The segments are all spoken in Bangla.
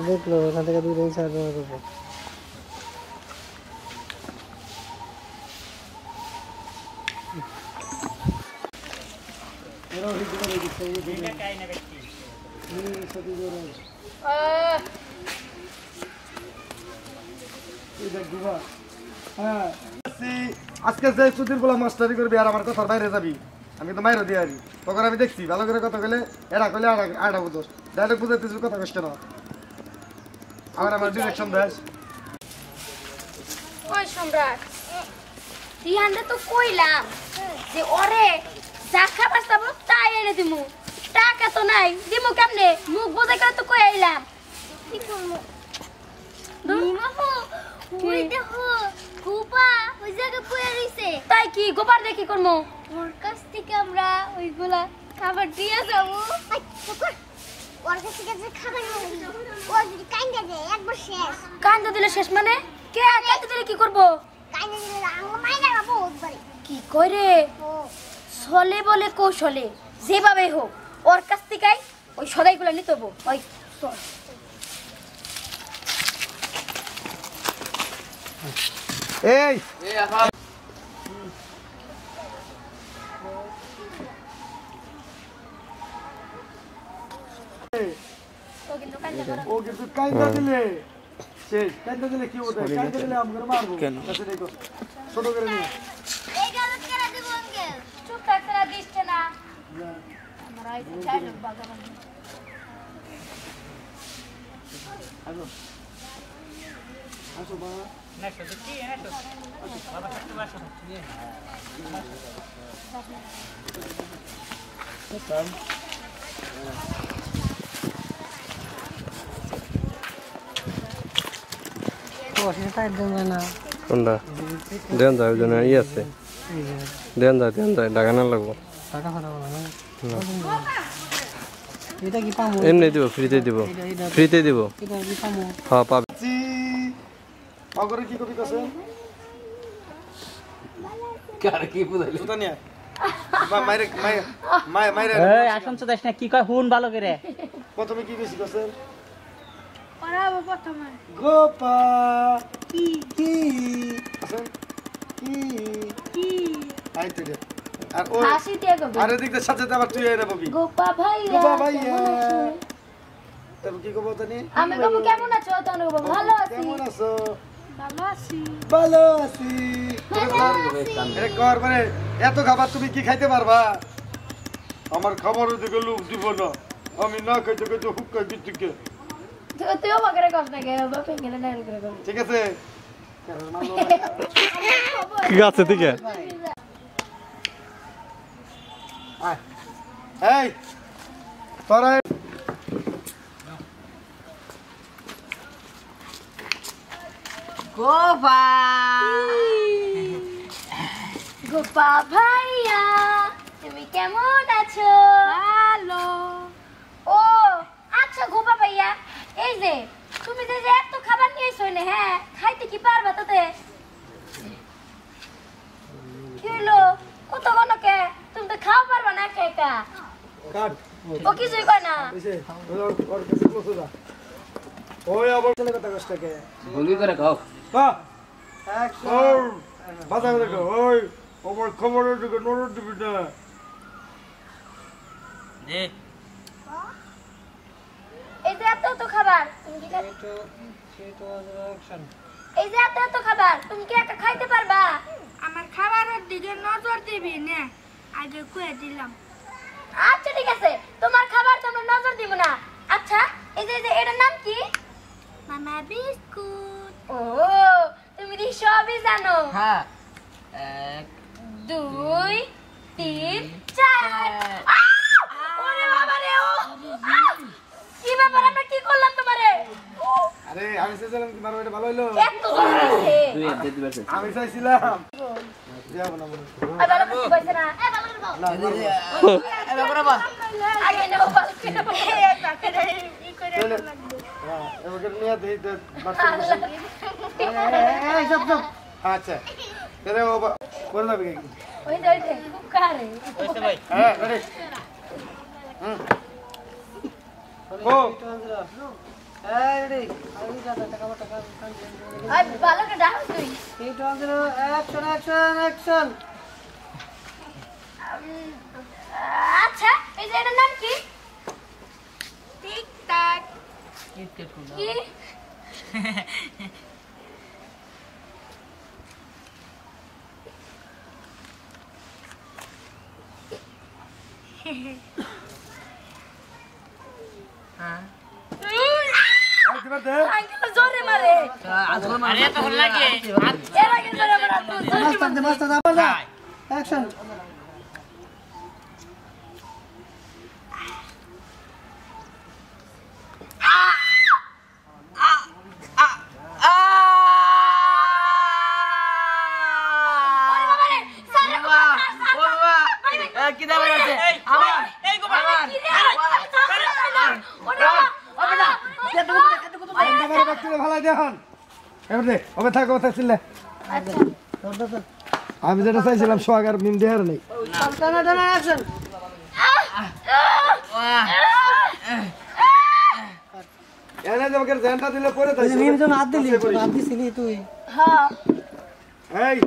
দেখলো ওখান থেকে 2 দিন 4 দিন করবো আজকে যে সুদিন গুলা মাস্টারি করবি আর আমার কথার বাইরে যাবি আমি তো মাইরা দিয়ে আরি তখন আমি দেখছি ভালো করে কথা কইলে এরা কইলে আড়া বুঝোস ডাইরেক্ট বুঝাইতেছিস কথা কষ্ট না আমার ডিরেকশন দেস ওই সম্রাট রিহানরে তো কইলাম যে ওরে যা খাবার চাবো তাই এনে দিমু টাকা তো নাই দিমু কেমনে মুখ বোঝা করে তো কই আইলাম কি করবো ওই দেখো গোপা ওই জায়গায় পড়ে রইছে তাই কি গোপার দেখি করমু ওর কাছ থেকে আমরা ওইগুলা খাবার দিয়ে যাবো ওর কাছ থেকে যে খাবার নিব ও যদি কাইন্দা দেয় একবার শেষ কাইন্দা দিলে শেষ মানে কে কাইন্দা দিলে কি করব কাইন্দা দিলে আঙ্গ মাইনা বহুত বাড়ি কি করে ছলে বলে কৌশলে যেভাবে হোক ওর কাছ থেকে ওই সদাইগুলো নিতে হবো ওই চল এই ও কিন্তু কাইন্দা দিলে সেই কাইন্দা দিলে কি হতো কাইন্দা দিলে আমরা মারবো কাছে দেখো ছোট করে নিয়ে এই গালত করে দেব আঙ্কেল চুপ থাক তোরা দিছতে না আমরা এই চাই লোক বাগান আসো আসো বাবা না শুধু কি না তো বাবা একটু বসো কাম কোনটা দেন যাও জন্য ই আছে দেন যাও টাকা না লাগবো টাকা ফাটাবো না এটা কি পামু এমনি দিব ফ্রিতে দিব এটা কি পামু হ্যাঁ পাবে অগরে কি কবি কছে কার কি বুঝাইলো সুতা নিয়া মাইরে মাইরে এই আসন তো দেখ না কি কয় হুন ভালো করে প্রথমে কি বেশি কছে পড়াবো প্রথমে গোপা কি কি আসেন কি আইতে দে আর ও হাসি দিয়ে গো আরে দিক সাথে সাথে আবার তুই এনে ববি গোপা ভাইয়া গোপা ভাইয়া তবে কি কব জানি আমি কব কেমন আছো তখন কব ভালো আছি কেমন আছো ভালো আছি আরে কর মানে এত খাবার তুমি কি খাইতে পারবা আমার খাবারের দিকে লোভ দিব না আমি না খাইতে খাইতে হুক্কা দিতে তুইও বাগরে কস না গে বাপে গেলে না করে কর ঠিক আছে কি আছে ঠিক আছে আয় এই তোরা গোপা গোপা ভাইয়া তুমি কেমন আছো ভালো ও আচ্ছা গোপা ভাইয়া এই যে তুমি যে এত খাবার নিয়েছো না হ্যাঁ খাইতে কি পারবা তাতে কি হলো কত গণকে তুমি তো খাও পারবা না একা একা কাট ও কিছুই কয় না এসে ওর কাছে বসে যা ওই আবার চলে কথা কষ্টকে ভঙ্গি করে খাও বাহ অ্যাকশন বাজা করে ওই আমার খবরের দিকে নজর দিবি না জি এই যে এত খাবার তুমি কি এই যে এত খাবার তুমি কি একা খাইতে পারবা আমার খাবারের দিকে নজর দিবি না আগে কয়ে দিলাম আচ্ছা ঠিক আছে তোমার খাবার তো আমরা নজর দিব না আচ্ছা এই যে এটার নাম কি মামা বিস্কুট ও তুমি কি সবই জানো হ্যাঁ 1 2 3 4 ওরে বাবা রে ও কি ব্যাপার আমরা কি করলাম তোমারে আরে আমি চাইছিলাম কি মারো এটা ভালো হইলো এত হইছে তুই এত দিবার আমি চাইছিলাম যাব না মনে আ ভালো কিছু কইছ না এ ভালো করে বল এ বাবা বাবা আগে নাও ভালো করে বল এই পাকেরে ই করে হ্যাঁ এবারে নিয়ে দেই দে বাচ্চা এই সব সব আচ্ছা তেরে ও করে যাবে কি ওই দই দে খুব কারে কইতে ভাই হ্যাঁ রেডি ও আর ভালো করে ডাক তুই আচ্ছা এই যে এটার নাম কি টিক টাক কি আঙ্কেল জোরে মারে আরে তো হল লাগে এর আগে জোরে মারা অ্যাকশন কি দাবার আছে আমার এই গোপাল আমার ব্যক্তিকে ভালো দেখুন এবার দে ওবে থাক ওবে থাক চিল্লে আমি যেটা চাইছিলাম সোহাগার মিম দেয়ার নেই এনে যে আমাকে জেনটা দিলে পরে তাই মিম জন হাত দিছিলি তুই হ্যাঁ এই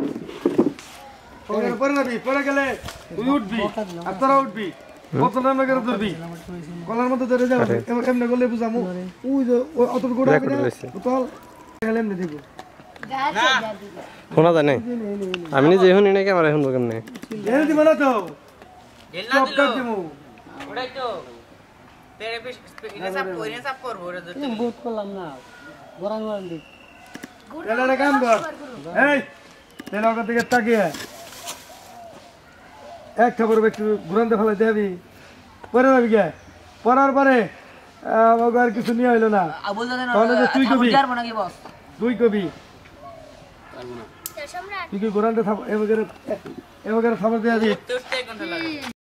ওখানে পরে যাবি পরে গেলে তুই উঠবি আর তোরা উঠবি কত নামে করে ধরবি কলার মধ্যে ধরে যাবে এমনি করলে বুঝামু ওই যে অত গোড়া তোল গেলে এমনি দেখো শোনা যায় নাই আমি নিজে শুনি নাকি আমার শুনবো কেমনে এনে দিব না তো এল না সব দিল কাট দিমু ওটাই তো তেরে ইনে সাপ করব ওটা তো বুট করলাম না গোরান গোরান দিক এলারে কাম কর এই তেলা ওখান থেকে তাকিয়ে একটা পরে একটু ঘুরানতে ফেলে দেবি পরে যাবি গে পড়ার পরে আমাকে আর কিছু নিয়ে হইলো না আবুল দাদা তাহলে যে তুই কবি যারবো নাকি বস তুই কবি সম্রাট তুই কি ঘুরানতে থাম এবার থামার দেওয়া দিই তোরতে কোনটা লাগে